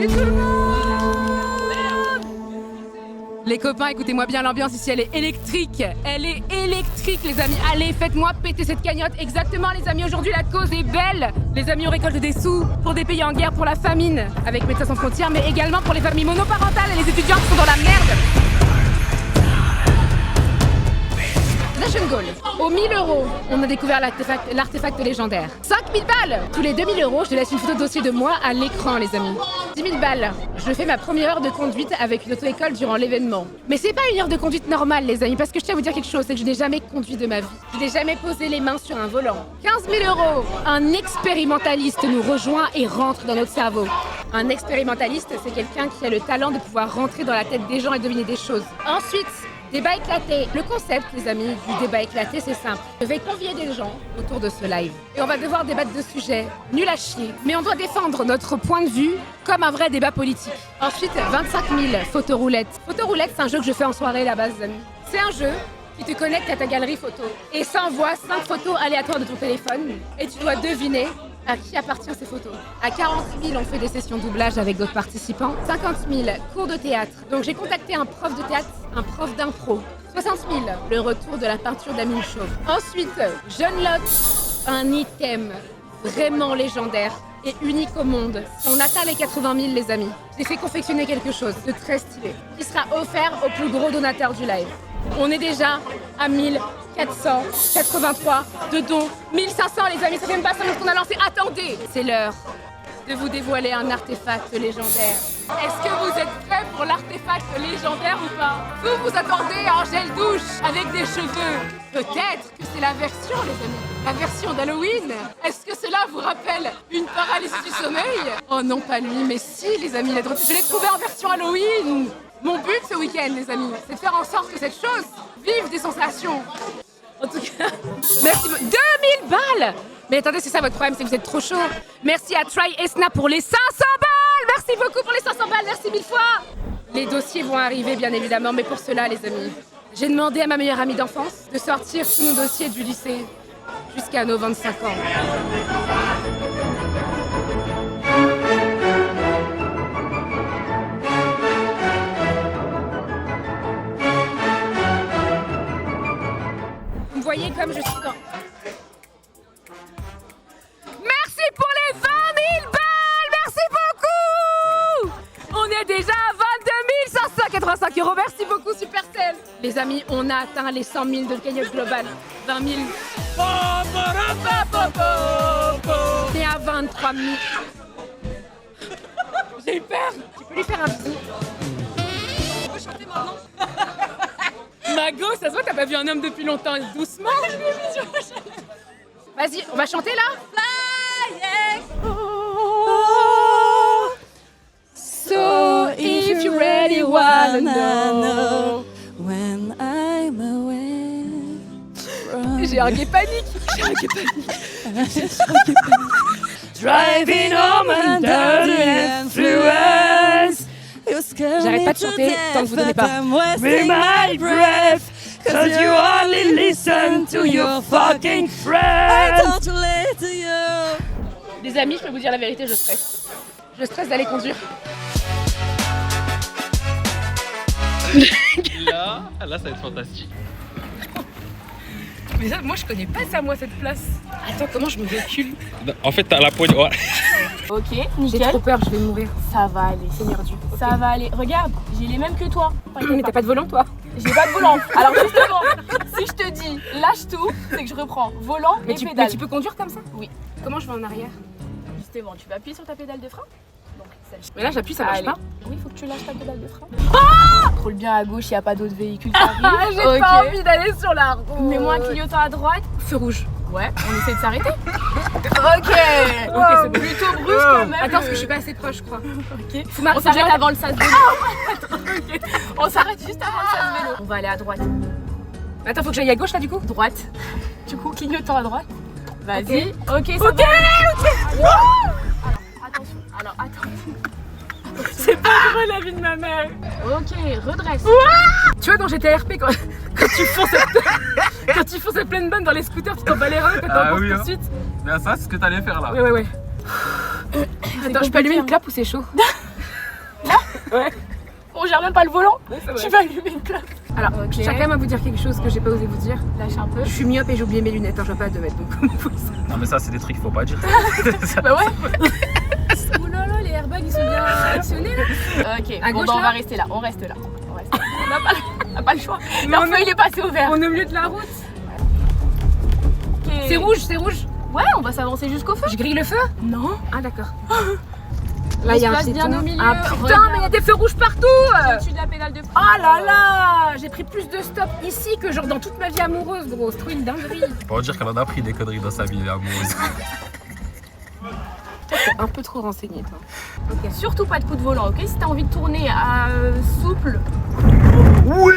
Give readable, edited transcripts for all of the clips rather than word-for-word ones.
Salut tout le monde! Les copains, écoutez-moi bien, l'ambiance ici elle est électrique. Elle est électrique les amis. Allez, faites-moi péter cette cagnotte. Exactement les amis, aujourd'hui la cause est belle. Les amis, on récolte des sous pour des pays en guerre, pour la famine, avec Médecins sans frontières, mais également pour les familles monoparentales et les étudiants qui sont dans la merde. Nation Goal. Aux 1000 €, on a découvert l'artefact légendaire. 5000 balles. Tous les 2000 €, je te laisse une photo de dossier de moi à l'écran, les amis. 10 000 balles. Je fais ma première heure de conduite avec une auto-école durant l'événement. Mais c'est pas une heure de conduite normale, les amis, parce que je tiens à vous dire quelque chose, c'est que je n'ai jamais conduit de ma vie. Je n'ai jamais posé les mains sur un volant. 15 000 €. Un expérimentaliste nous rejoint et rentre dans notre cerveau. Un expérimentaliste, c'est quelqu'un qui a le talent de pouvoir rentrer dans la tête des gens et deviner des choses. Ensuite, débat éclaté. Le concept, les amis, du débat éclaté, c'est simple. Je vais convier des gens autour de ce live. Et on va devoir débattre de sujets nuls à chier. Mais on doit défendre notre point de vue comme un vrai débat politique. Ensuite, 25 000 photoroulettes. Photoroulettes, c'est un jeu que je fais en soirée à la base, les amis. C'est un jeu qui te connecte à ta galerie photo. Et ça envoie 5 photos aléatoires de ton téléphone. Et tu dois deviner à qui appartient ces photos. À 40 000, on fait des sessions doublage avec d'autres participants. 50 000, cours de théâtre. Donc j'ai contacté un prof de théâtre, un prof d'impro. 60 000, le retour de la peinture d'Amine Chauve. Ensuite, Jeune Lot, un item vraiment légendaire et unique au monde. On atteint les 80 000, les amis. J'ai fait confectionner quelque chose de très stylé qui sera offert au plus gros donateur du live. On est déjà à 1483 de dons. 1500 les amis, ça fait même pas 5 minutes qu'on a lancé. Attendez, c'est l'heure de vous dévoiler un artefact légendaire. Est-ce que vous êtes prêts pour l'artefact légendaire ou pas? Vous vous attendez à un gel douche avec des cheveux. Peut-être que c'est la version, les amis. La version d'Halloween. Est-ce que cela vous rappelle une paralysie du sommeil? Oh non, pas lui, mais si les amis, je l'ai trouvé en version Halloween. Mon but ce week-end, les amis, c'est de faire en sorte que cette chose vive des sensations. En tout cas, merci. 2000 balles! Mais attendez, c'est ça votre problème, c'est que vous êtes trop chaud. Merci à Try Esna pour les 500 balles! Merci beaucoup pour les 500 balles, merci 1000 fois! Les dossiers vont arriver, bien évidemment, mais pour cela, les amis, j'ai demandé à ma meilleure amie d'enfance de sortir tous nos dossiers du lycée jusqu'à nos 25 ans. Vous voyez comme je suis dans... Merci pour les 20 000 balles! Merci beaucoup! On est déjà à 22 585 €. Merci beaucoup, Supercell! Les amis, on a atteint les 100 000 de cagnotte globale. 20 000. On est à 23 000. J'ai eu peur! Tu peux lui faire un bisou? On peut chanter maintenant? Mago, ça se voit, t'as pas vu un homme depuis longtemps, doucement. Vas-y, on va chanter là? Flying! So if you really wanna know when I'm away from... J'ai un gay panique. Driving home under the influence. J'arrête pas de chanter tant que vous donnez pas. With my breath, cause you only listen to your fucking friends. I don't relate to you. Les amis, je peux vous dire la vérité, je stresse. Je stresse d'aller conduire. Là, ça va être fantastique. Mais ça, moi je connais pas ça, moi, cette place. Attends, comment je me recule? En fait, t'as la poigne. Ouais. Ok, J'ai nickel. trop peur, je vais mourir. Ça va aller, Seigneur Dieu. ça va aller. Regarde, j'ai les mêmes que toi. Mais t'as pas de volant, toi? J'ai pas de volant. Alors justement, si je te dis lâche tout, c'est que je reprends volant et Mais pédale. tu peux conduire comme ça? Oui. Comment je vais en arrière? Justement, tu vas appuyer sur ta pédale de frein. Donc, celle-ci. Mais là, j'appuie, ça marche Allez. pas. Oui, faut que tu lâches ta pédale de frein. Contrôle bien à gauche, il n'y a pas d'autres véhicules qui Ah, arrivent. j'ai pas envie d'aller sur la route. Mets-moi un clignotant à droite. Feu rouge. Ouais, on essaie de s'arrêter. Ok, c'est bon. Plutôt brusque quand même. Attends, parce que je suis pas assez proche, je crois. Ok. Faut On m'arrêter s'arrête avant le sas vélo. On s'arrête juste avant le sas vélo. On va aller à droite. Attends, faut que j'aille à gauche là du coup? Droite. Du coup, clignotant à droite. Vas-y. Ok. Ok, ça Ok, va. Attention. Alors, attention. c'est pas vrai la vie de ma mère. Ok, redresse. Tu vois dans GTRP quand tu fonces à pleine bonne dans les scooters, tu t'en bats les reins quand t'es en course poursuite. Mais ça, c'est ce que t'allais faire là. Ouais. Attends, je peux allumer une clope ou c'est chaud? Ouais. On gère même pas le volant. Tu vas allumer une clope. Alors, je tiens quand même à vous dire quelque chose que j'ai pas osé vous dire. Lâche un peu. Je suis myope et j'ai oublié mes lunettes, hein, je vois pas à 2 mètres donc. Non, mais ça, c'est des trucs qu'il faut pas dire. Bah ouais. Oh là là, les airbags ils sont bien actionnés là. Ok, À bon, gauche, bah, on là va rester là. On reste là. On n'a pas le choix. Leur feu il est passé au vert. On est au milieu de la route. Ok. C'est rouge, c'est rouge. Ouais, on va s'avancer jusqu'au feu. Je grille le feu? Non. Ah d'accord. Là, il y a un se place bien piéton. au milieu. Ah putain, Regarde. mais il y a des feux rouges partout. Au-dessus de la pédale de frein. Oh là là, j'ai pris plus de stops ici que genre dans toute ma vie amoureuse, gros. C'est trop une dinguerie. Pour dire qu'elle en a pris des conneries dans sa vie amoureuse. T'es un peu trop renseigné, toi. Ok, surtout pas de coup de volant, ok? Si t'as envie de tourner à souple. Oui.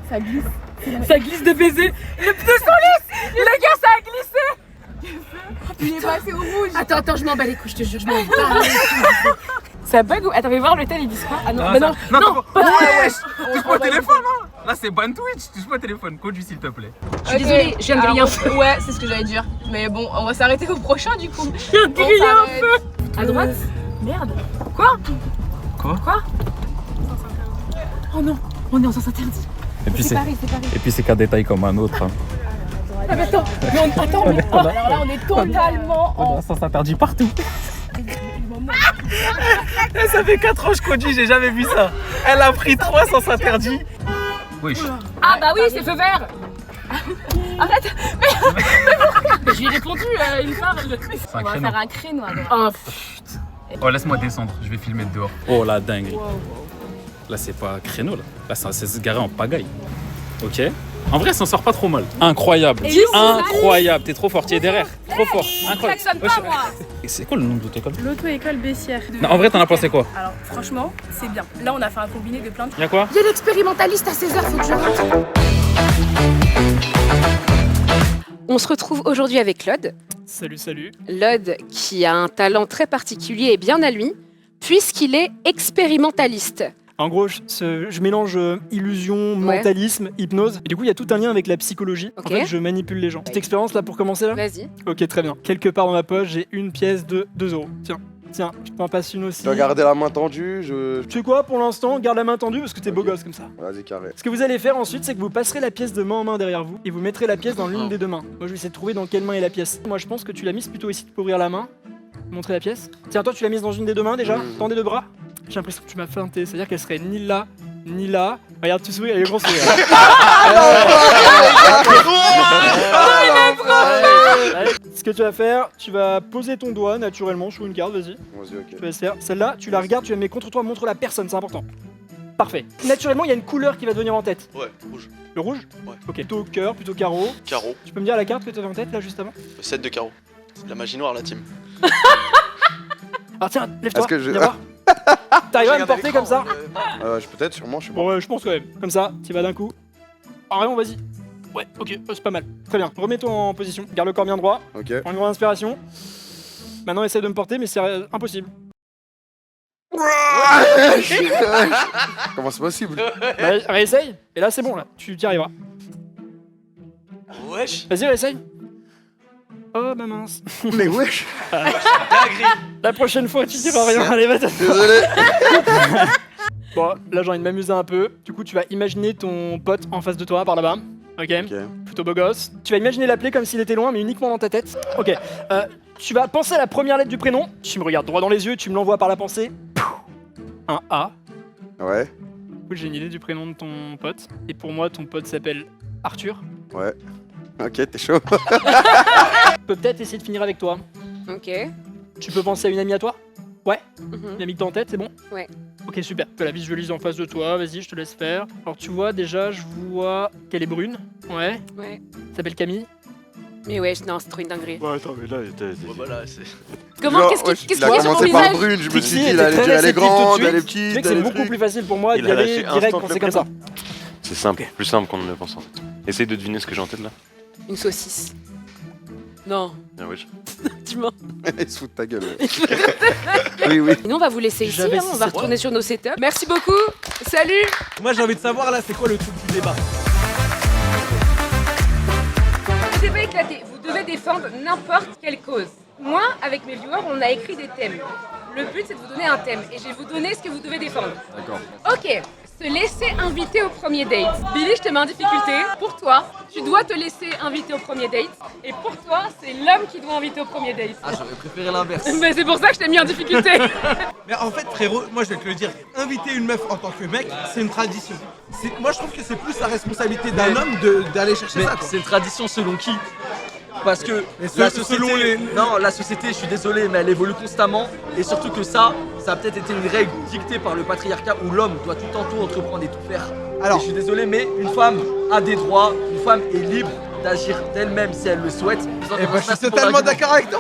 Ça glisse. Ça glisse de baiser. Le pneu sans lisse. Le gars, ça a glissé. Il est passé au rouge. Attends, je m'en bats les couilles, je te jure, je m'en bats les couilles. Ça bug ou... Attends, mais voir le tel, ils disent quoi? Ah non, Non, bah ça- non, non, non, pas- pas Wesh, touche pas au téléphone, hein. Là, c'est ban Twitch, touche pas au téléphone. Conduis, s'il te plaît. Je suis désolée, je viens de griller un feu. Ouais, c'est ce que j'allais dire. Mais bon, on va s'arrêter au prochain du coup. Je viens de griller un feu. À droite? Merde. Quoi? Quoi? Oh non, on est en sens interdit. Et puis, C'est Paris. c'est qu'un détail comme un autre. Hein. Ah mais attends, Alors là, on est totalement en. Sens interdit partout. Ça fait 4 ans que je conduis, j'ai jamais vu ça. Elle a pris 3 sens interdits. Oui. Ah bah oui, c'est feu vert. Arrête. Je lui ai répondu, il parle. On va faire un créneau à droite. Oh, Oh, laisse-moi descendre, je vais filmer de dehors. Oh la dinguerie. Là c'est pas créneau là. Là c'est se garer en pagaille. Ok. En vrai, ça s'en sort pas trop mal. Incroyable. Incroyable. T'es trop fort, tu es derrière. Trop fort. Incroyable. Klaxonne pas moi. Et c'est quoi le nom de votre école? L'auto-école Bessières. Non, en vrai, t'en as pensé quoi? Alors franchement, c'est bien. Là, on a fait un combiné de plein de... Y'a quoi? il y a l'expérimentaliste à 16h, faut que je rentre. On se retrouve aujourd'hui avec Claude. Salut, salut. Claude qui a un talent très particulier et bien à lui, puisqu'il est expérimentaliste. En gros, je mélange illusion, mentalisme, hypnose. Et du coup, il y a tout un lien avec la psychologie. Ok. En fait, je manipule les gens. Petite expérience là pour commencer là. Vas-y. Ok, très bien. Quelque part dans ma poche, j'ai une pièce de 2 euros. Tiens, je t'en passe une aussi. Tu vas garder la main tendue, Tu sais quoi, pour l'instant, garde la main tendue parce que t'es beau gosse comme ça. Vas-y, carré. Ce que vous allez faire ensuite, c'est que vous passerez la pièce de main en main derrière vous et vous mettrez la pièce dans l'une des deux mains. Moi, je vais essayer de trouver dans quelle main est la pièce. Moi, je pense que tu l'as mise plutôt ici pour ouvrir la main. Montrer la pièce. Tiens, toi, tu l'as mise dans une des deux mains déjà. Tends des deux bras. J'ai l'impression que tu m'as feinté, c'est-à-dire qu'elle serait ni là, ni là. Regarde, tu souris, elle est grand sourire. Ce que tu vas faire, tu vas poser ton doigt naturellement sur une carte, vas-y. Vas-y, ok. Tu vas laisser faire. Celle-là, tu la regardes, tu la mets contre toi, montre la personne, c'est important. Parfait. Naturellement, il y a une couleur qui va te venir en tête. Ouais, rouge. Le rouge? Ouais. Ok. Plutôt cœur, plutôt carreau. Carreau. Tu peux me dire la carte que tu avais en tête là juste avant? 7 de carreau. La magie noire, la team. Alors tiens, lève-toi, Est-ce que je- viens voir. T'arrives à me porter comme ça? Peut-être, sûrement, je sais pas. Bon ouais, je pense quand même. Comme ça, tu vas d'un coup. Ah vraiment, vas-y. Ouais, ok, c'est pas mal. Très bien. Remets-toi en position. Garde le corps bien droit. Ok. Prends une grande inspiration. Maintenant, essaie de me porter, mais c'est impossible. Comment c'est possible? Réessaye. Et là, c'est bon, là. Tu y arriveras. Wesh. Vas-y, réessaye. Oh, ma mince. Mais wesh. La prochaine fois, tu diras rien. Allez, va. Désolé. Bon, là, j'ai envie de m'amuser un peu. Du coup, tu vas imaginer ton pote en face de toi, par là-bas. Ok. Plutôt beau gosse. Tu vas imaginer l'appeler comme s'il était loin, mais uniquement dans ta tête. Ok. Tu vas penser à la première lettre du prénom. Tu me regardes droit dans les yeux, tu me l'envoies par la pensée. Un A. Ouais, Du coup, j'ai une idée du prénom de ton pote. Et pour moi, ton pote s'appelle Arthur. ouais. Ok, t'es chaud. Je peux peut-être essayer de finir avec toi. Ok. Tu peux penser à une amie à toi? Ouais. Mhm. Une amie que t'as en tête, c'est bon? Ouais. Ok, super. Tu la visualises en face de toi, vas-y, je te laisse faire. Alors, tu vois, déjà, je vois qu'elle est brune. Ouais. Ouais. Elle s'appelle Camille. Mais ouais, non, c'est trop une dinguerie. Ouais, attends, mais là, Ouais, voilà, c'est. Comment? Genre, Qu'est-ce ouais, qu'il il y a a sur ton commencé par visage? brune, je me Trixie suis dit, était là, elle très est réceptive tout de grande, suite. elle est Tu petite. sais que c'est elle est beaucoup truc. plus facile pour moi Il d'y a aller lâché direct instant quand le c'est comme ça. C'est simple, plus simple qu'on ne le pense en fait. Essaye de deviner ce que j'ai en tête là. Une saucisse. Non, Ah, wesh. tu mens. Il se fout de ta gueule. Ouais. Oui, oui. Et nous, on va vous laisser ici, J'avais hein, on va 6-7 retourner sur nos setups. Merci beaucoup. Salut. Moi j'ai envie de savoir là c'est quoi le truc du débat. Le débat éclaté. Vous devez défendre n'importe quelle cause. Moi, avec mes viewers, on a écrit des thèmes. Le but, c'est de vous donner un thème et je vais vous donner ce que vous devez défendre. D'accord. Ok, se laisser inviter au premier date. Billy, je te mets en difficulté. Pour toi, tu dois te laisser inviter au premier date. Et pour toi, c'est l'homme qui doit inviter au premier date. Ah, j'aurais préféré l'inverse. Mais c'est pour ça que je t'ai mis en difficulté. Mais en fait, frérot, moi je vais te le dire, inviter une meuf en tant que mec, c'est une tradition. Moi je trouve que c'est plus la responsabilité d'un homme d'aller chercher ça. C'est une tradition selon qui? Parce que Mais la selon société, les- non, la société, je suis désolé, mais elle évolue constamment. Et surtout que ça a peut-être été une règle dictée par le patriarcat où l'homme doit tout le temps tout entreprendre et tout faire. Alors- Et je suis désolé, mais une femme a des droits, une femme est libre d'agir d'elle-même si elle le souhaite. Et bah, je suis totalement d'accord avec toi.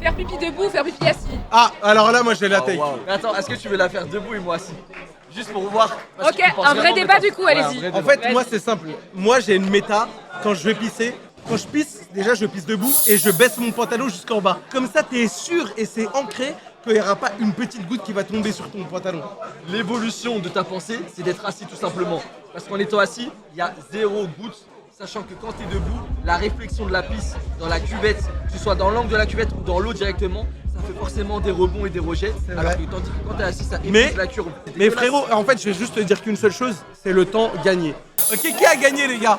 Faire pipi debout, faire pipi assis. Ah, alors là, moi je vais la take. Mais attends, est-ce que tu veux la faire debout et moi assis? Juste pour voir. parce Ok, que tu penses un vrai vraiment débat méta. du coup, Ouais, allez-y. un vrai En débat. fait, moi c'est simple. Moi j'ai une méta quand je vais pisser. Quand je pisse, déjà je pisse debout et je baisse mon pantalon jusqu'en bas. Comme ça, t'es sûr et c'est ancré qu'il n'y aura pas une petite goutte qui va tomber sur ton pantalon. L'évolution de ta pensée, c'est d'être assis tout simplement. Parce qu'en étant assis, il y a 0 goutte. Sachant que quand tu es debout, la réflexion de la pisse dans la cuvette, que ce soit dans l'angle de la cuvette ou dans l'eau directement, ça fait forcément des rebonds et des rejets. C'est Alors vrai. que tandis que quand tu es assis, ça Mais- épouse la curve. C'est Mais dégueulasse. frérot, en fait, je vais juste te dire qu'une seule chose, c'est le temps gagné. Ok, qui a gagné les gars?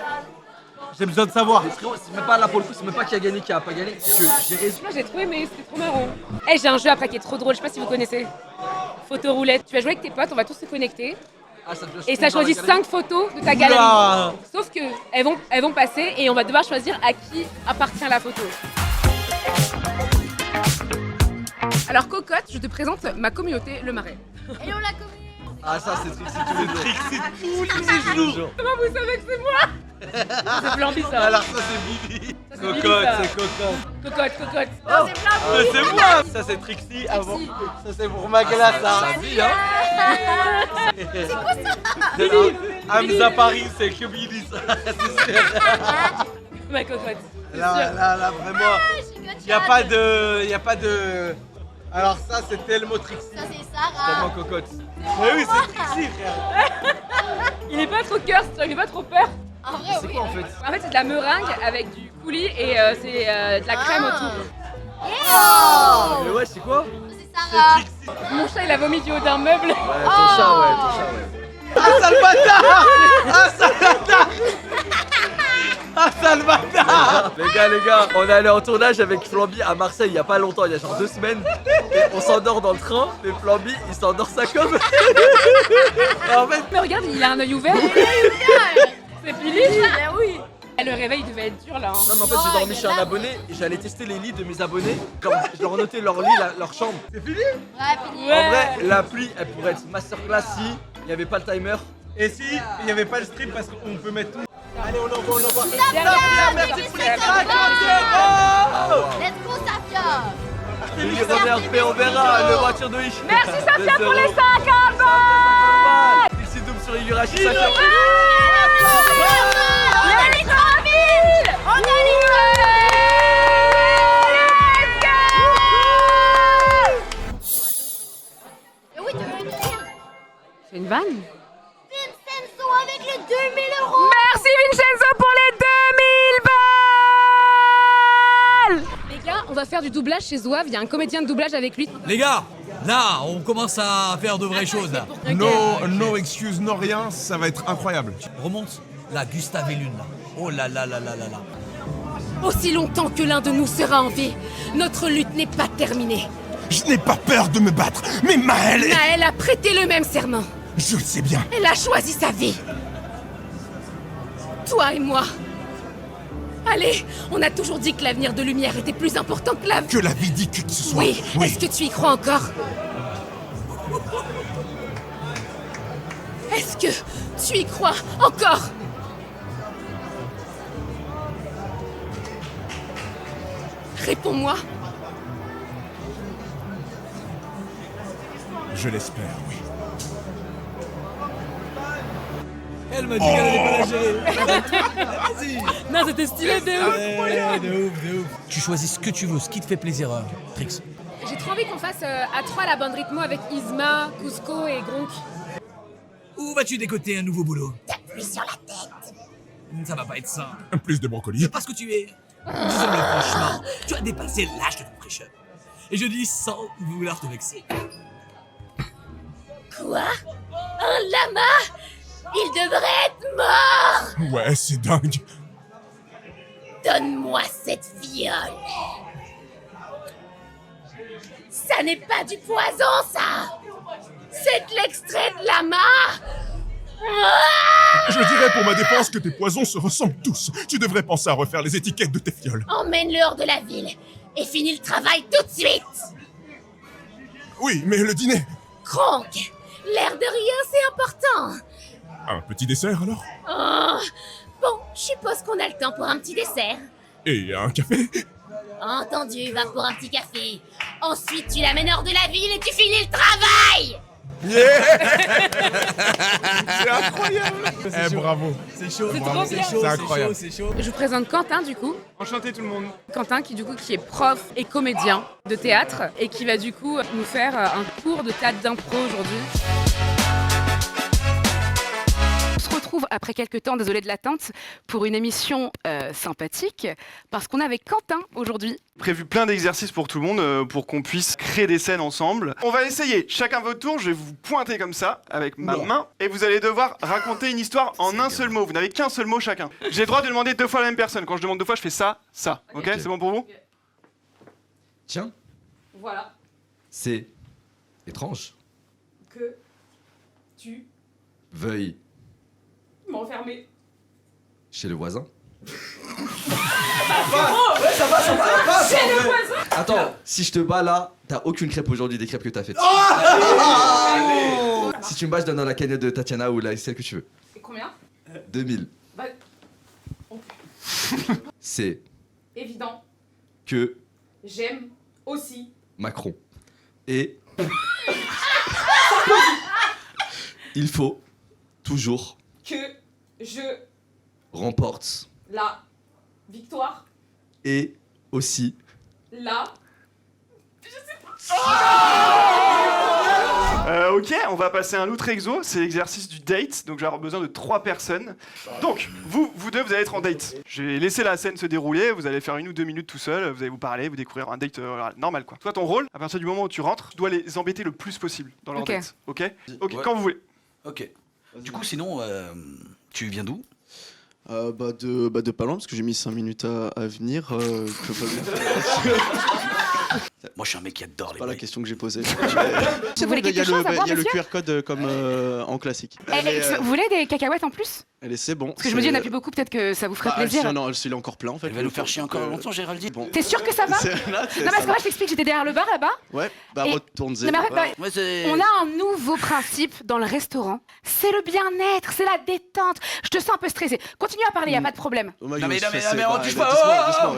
J'ai besoin de savoir. Mais frérot, c'est même pas là pour le coup, c'est même pas qui a gagné, qui a pas gagné. C'est que j'ai raison. Moi j'ai trouvé mais c'était trop marrant. Eh, j'ai un jeu après qui est trop drôle, je sais pas si vous connaissez. Photo roulette. Tu vas jouer avec tes potes, on va tous se connecter. Ah, ça te Et ça choisit 5 photos de ta Oula. galerie. Sauf que elles vont passer et on va devoir choisir à qui appartient la photo. Alors Cocotte, je te présente ma communauté, le Marais. Et on l'a commis. Ah, ça, c'est Trixie tous les jours. Tous les jours. Comment vous savez que c'est moi? C'est Flamby ça. Alors ça c'est Billy. Ça, c'est Billy, ça. Cocotte. Cocotte. Non, c'est plein. Mais c'est moi. Ça c'est Trixie avant. Ça c'est pour ma glace. Sa vie, hein. Billy. Hamza Paris, c'est que Billy ça. Ma Cocotte. C'est Là, sûr. là, vraiment. Y a pas de. Alors ça c'est tellement Trixie. Ça, c'est Sarah. Tellement cocotte. Mais oui, c'est Trixie, frère. Il est pas trop cœur, il est pas trop peur. En vrai, C'est oui. quoi en fait? En fait c'est de la meringue avec du coulis et c'est de la crème autour. Oh. Mais ouais, c'est quoi? C'est Sarah. Mon chat il a vomi du haut d'un meuble. Ouais, ton chat, ouais. Ah sale bâtard. Ah sale bâtard. Ah sale bâtard. Les gars, on est allé en tournage avec Flamby à Marseille il y a pas longtemps, il y a genre 2 semaines. Et on s'endort dans le train, mais Flamby il s'endort ça comme. Et en fait, Mais regarde, il a un œil ouvert. C'est Billy. Ben oui. Et le réveil devait être dur là. Hein. non, mais en fait, j'ai dormi chez un abonné et j'allais tester les lits de mes abonnés. Genre, je leur notais leur lit, leur chambre. C'est fini. Ouais, fini. En vrai, l'appli elle pourrait être masterclass si il n'y avait pas le timer. Et si il n'y avait pas le strip parce qu'on peut mettre tout. Allez, on envoie. Merci pour les 50 €. Let's go, Safia. Millionnaire paix, on verra, le voiture de Hish. Merci Safia pour les 50 Dixie Doom sur Higurashi, Safia. On a les 3000. On a les 3000. Et oui, tu veux une deuxième. C'est une vanne. Vincenzo avec les 2000 €. Merci Vincenzo pour les 2000 balles. Les gars, on va faire du doublage chez Zouave, il y a un comédien de doublage avec lui. Les gars, là, on commence à faire de vraies choses là. No excuse, no rien, ça va être incroyable. Remonte la Gustave et Lune là. Oh là là là là là là. Aussi longtemps que l'un de nous sera en vie, notre lutte n'est pas terminée. Je n'ai pas peur de me battre, mais Maëlle, Naël a prêté le même serment. je le sais bien. Elle a choisi sa vie. Toi et moi. Allez, on a toujours dit que l'avenir de Lumière était plus important que la vie. Que la vie dit que ce soit. Oui, est-ce que tu y crois encore? Est-ce que tu y crois encore? Réponds-moi. Je l'espère, oui. Elle m'a dit qu'elle allait pas la gérer. Vas-y. Non, c'était stylé de ouf. Ouais, de ouf. Tu choisis ce que tu veux, ce qui te fait plaisir, Trix. J'ai trop envie qu'on fasse à 3 la bande rythmo avec Isma, Cusco et Gronk. Où vas-tu décoter un nouveau boulot? Plus sur la tête. Ça va pas être ça. Plus de brocoli. Parce que tu es Disons-le franchement, tu as dépassé l'âge de ton prêcheur. Et je dis sans vouloir te vexer. Quoi? Un lama? Il devrait être mort! Ouais, c'est dingue. Donne-moi cette fiole! Ça n'est pas du poison, ça! C'est de l'extrait de lama! Je dirais pour ma défense que tes poisons se ressemblent tous. Tu devrais penser à refaire les étiquettes de tes fioles. Emmène-le hors de la ville et finis le travail tout de suite! Oui, mais le dîner. Kronk! L'air de rien, c'est important! Un petit dessert alors? Oh. Bon, je suppose qu'on a le temps pour un petit dessert. Et un café? Entendu, va pour un petit café. Ensuite, tu l'amènes hors de la ville et tu finis le travail! C'est incroyable. Eh, bravo. C'est chaud. C'est Bravo. trop bien. C'est incroyable. C'est chaud. Je vous présente Quentin du coup. Enchanté tout le monde. Quentin qui est prof et comédien de théâtre et qui va du coup nous faire un cours de théâtre d'impro aujourd'hui. On se retrouve après quelques temps, désolé de l'attente, pour une émission sympathique parce qu'on est avec Quentin aujourd'hui. Prévu plein d'exercices pour tout le monde pour qu'on puisse créer des scènes ensemble. On va essayer, chacun votre tour, je vais vous pointer comme ça avec ma main et vous allez devoir raconter une histoire en un seul mot. Vous n'avez qu'un seul mot chacun. J'ai le droit de demander 2 fois la même personne. Quand je demande 2 fois, je fais ça, ça. Ok, c'est bon pour vous? Tiens, Voilà. c'est étrange. Que tu Veuille m'enfermer. chez le voisin. Ouais, ça va. C'est le voisin. Attends, si je te bats là, t'as aucune crêpe aujourd'hui des crêpes que t'as faites. Si tu me bats, je donne dans la cagnotte de Tatiana ou celle que tu veux. Et combien? 2000. Bah, C'est évident. que J'aime aussi. Macron. Et il faut toujours Que je remporte la victoire. et aussi La. Ok, on va passer à un autre exo, c'est l'exercice du date, donc je vais avoir besoin de 3 personnes. Donc, vous deux, vous allez être en date. Je vais laisser la scène se dérouler, vous allez faire 1 ou 2 minutes tout seul, vous allez vous parler, vous découvrir un date normal quoi. Toi, ton rôle, à partir du moment où tu rentres, tu dois les embêter le plus possible dans leur date. Ok, Ouais. quand vous voulez. Ok. Du coup, sinon, tu viens d'où? De pas loin, parce que j'ai mis 5 minutes à venir. Moi, je suis un mec qui adore les pas la bruits. question que j'ai posée. Vous voulez quelque chose à boire, Il y a le monsieur QR code comme en classique. Vous voulez des cacahuètes en plus? C'est bon. Parce que je me dis, il n'y en a plus beaucoup, peut-être que ça vous ferait plaisir. Non, il est encore plein en fait. Elle va nous faire chier encore longtemps, Géraldine. Bon. T'es sûr que ça va? Non, parce que moi, je t'explique, j'étais derrière le bar là-bas. Ouais, Et- retourne-y. Non, mais arrête, on a un nouveau principe dans le restaurant. C'est le bien-être, c'est la détente. Je te sens un peu stressé. Continue à parler, il n'y a pas de problème. Non, mais on touche pas.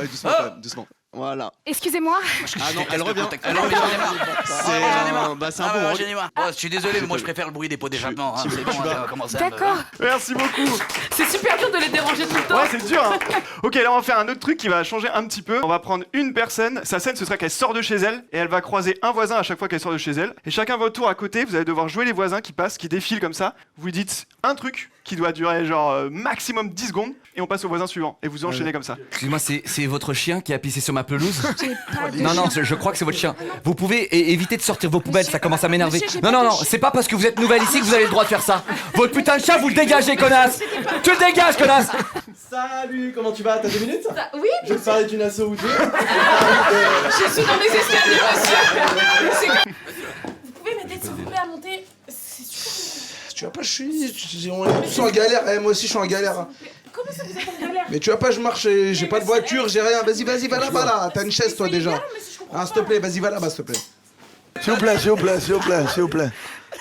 Doucement, quand même, doucement. Voilà. Excusez-moi. Ah non, elle revient. C'est un bon. Je suis désolé, mais moi je préfère le bruit des pots d'échappement. Hein. C'est bon, on va commencer à me- D'accord. Merci beaucoup. C'est super dur de les déranger tout le temps. Ouais, c'est dur. Hein. Ok, là on va faire un autre truc qui va changer un petit peu. On va prendre une personne. Sa scène, ce sera qu'elle sort de chez elle et elle va croiser un voisin à chaque fois qu'elle sort de chez elle. Et chacun votre tour à côté, vous allez devoir jouer les voisins qui passent, qui défilent comme ça. Vous lui dites un truc qui doit durer genre maximum 10 secondes et on passe au voisin suivant et vous enchaînez comme ça. Excuse-moi, c'est votre chien qui a pissé sur ma pelouse? Pas de Non, non, chien. je crois que c'est votre chien. Vous pouvez éviter de sortir vos poubelles, ça commence à m'énerver. Monsieur, j'ai Non, pas non, de non, chien. c'est pas parce que vous êtes nouvelle ici que vous avez le droit de faire ça. Votre putain de chat, vous le dégagez, connasse. Tu le dégages, connasse. Salut, comment tu vas? T'as 2 minutes? Oui. Je vais te parler d'une asso ou deux. Je suis dans les escaliers, monsieur. Vous pouvez m'aider s'il vous plaît à monter? C'est super. Tu vois pas, on est tous en galère. Moi aussi, je suis en galère. Comment ça vous êtes en galère? Mais tu vois pas, je marche, j'ai pas de voiture, j'ai rien. Vas-y, va là. T'as une chaise, toi, déjà. Ah, s'il te plaît, vas-y, va là-bas, s'il te plaît. S'il vous plaît.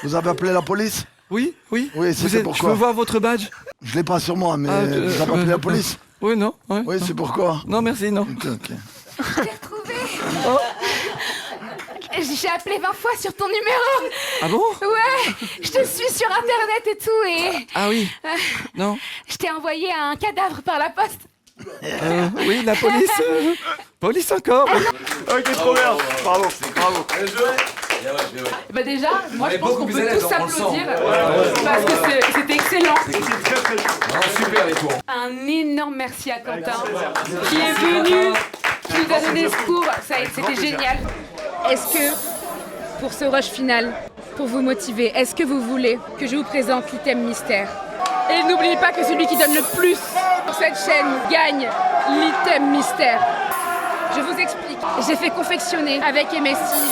Vous avez appelé la police? Oui. Oui, Vous c'est êtes- pourquoi. Je peux voir votre badge? Je l'ai pas sur moi, mais vous avez appelé la police? Oui, non. Oui, c'est pourquoi. Non, merci, non. Ok. Je t'ai retrouvé. J'ai appelé 20 fois sur ton numéro. Ah bon? Ouais, je te suis sur internet et tout et... Ah oui. Non. Je t'ai envoyé un cadavre par la poste. Oui, la police. Police encore. Ok, trop bien. Bravo. Bien joué. Bah déjà, moi On je est pense beaucoup qu'on plus peut à l'aise, tous on le sent. s'applaudir Ouais. parce que c'était excellent. Super les tours. Un énorme merci à Quentin qui est venu, qui nous a donné ce cours, c'était génial. Est-ce que, pour ce rush final, pour vous motiver, est-ce que vous voulez que je vous présente l'item mystère? Et n'oubliez pas que celui qui donne le plus sur cette chaîne gagne l'item mystère. Je vous explique. J'ai fait confectionner avec MSI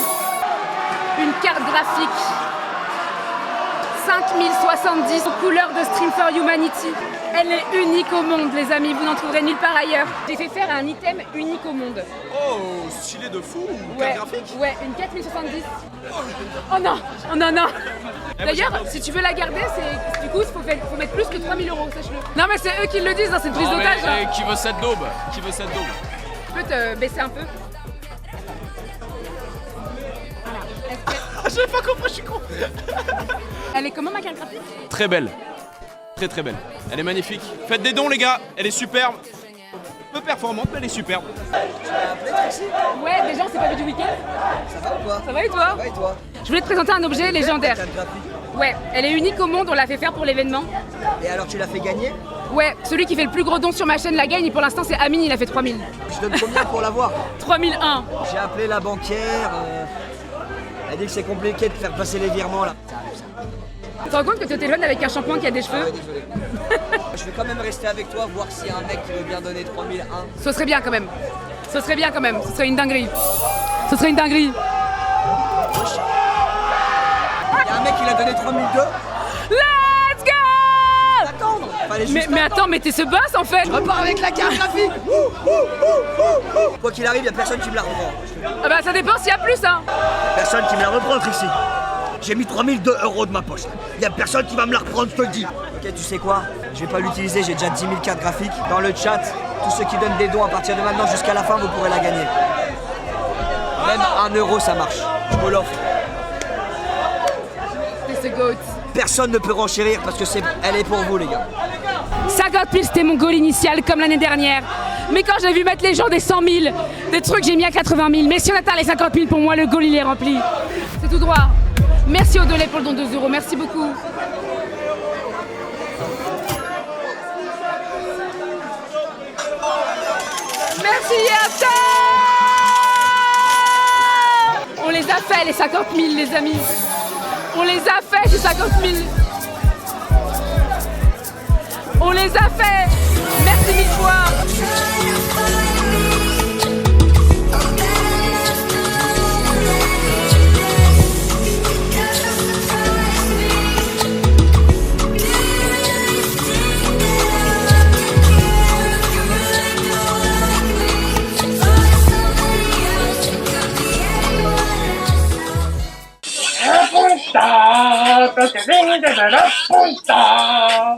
une carte graphique 5070 en couleur de Stream for Humanity. Elle est unique au monde, les amis, vous n'en trouverez nulle part ailleurs. J'ai fait faire un item unique au monde. Oh, stylé de fou, Ouais, carte graphique. ouais, une 4070. Oh non, oh non, non. D'ailleurs, si tu veux la garder, c'est du coup, faut mettre plus que 3000 €, sache-le. Non mais c'est eux qui le disent, hein, c'est une prise d'otage. Hein. Qui veut cette daube? Qui veut cette daube? Tu peux te baisser un peu. J'avais pas compris, je suis con. Elle est comment ma carte graphique? Très belle. Très très belle. Elle est magnifique. Faites des dons les gars, elle est superbe. Peu performante, mais elle est superbe. Ouais, déjà on s'est pas vu du week-end. Ça va ou quoi? Ça va et toi? Ça va et toi? Je voulais te présenter un objet légendaire. Ouais, elle est unique au monde, on l'a fait faire pour l'événement. Et alors tu l'as fait gagner? Ouais, celui qui fait le plus gros don sur ma chaîne la gagne et pour l'instant c'est Amine, il a fait 3000. Je donne combien pour l'avoir? 3001. J'ai appelé la banquière. Elle a dit que c'est compliqué de faire passer les virements là. Tu te rends compte que tu es au téléphone avec un shampoing qui a des cheveux? Ouais, désolé. Je vais quand même rester avec toi, voir s'il y a un mec qui veut bien donner 3001. Ce serait bien quand même. Ce serait bien quand même. Ce serait une dinguerie. Ce serait une dinguerie. Il y a un mec qui l'a donné 3002. Let's go! Attendre. Fallait juste Mais attends, mais t'es ce boss en fait. Je repars avec la carte graphique. Quoi qu'il arrive, il y a personne qui me la reprend. Ah bah ça dépend s'il y a plus hein. Personne qui me la reprend, Trixie. J'ai mis 3002 € de ma poche. Il y a personne qui va me la reprendre, je te le dis. Ok, tu sais quoi? Je vais pas l'utiliser, j'ai déjà 10 000 cartes graphiques. Dans le chat, tous ceux qui donnent des dons à partir de maintenant jusqu'à la fin, vous pourrez la gagner. Même 1 € ça marche. Je vous l'offre. C'est ce goat. Personne ne peut renchérir parce que elle est pour vous, les gars. 50 000 c'était mon goal initial comme l'année dernière. Mais quand j'ai vu mettre les gens des 100 000, des trucs j'ai mis à 80 000. Mais si on atteint les 50 000 pour moi le goal il est rempli. C'est tout droit. Merci Odelay pour le don de 2 €, merci beaucoup. Merci Yata. On les a fait les 50 000 les amis. On les a fait ces 50 000. On les a fait. Merci mille fois. La punta, que se venga de la punta.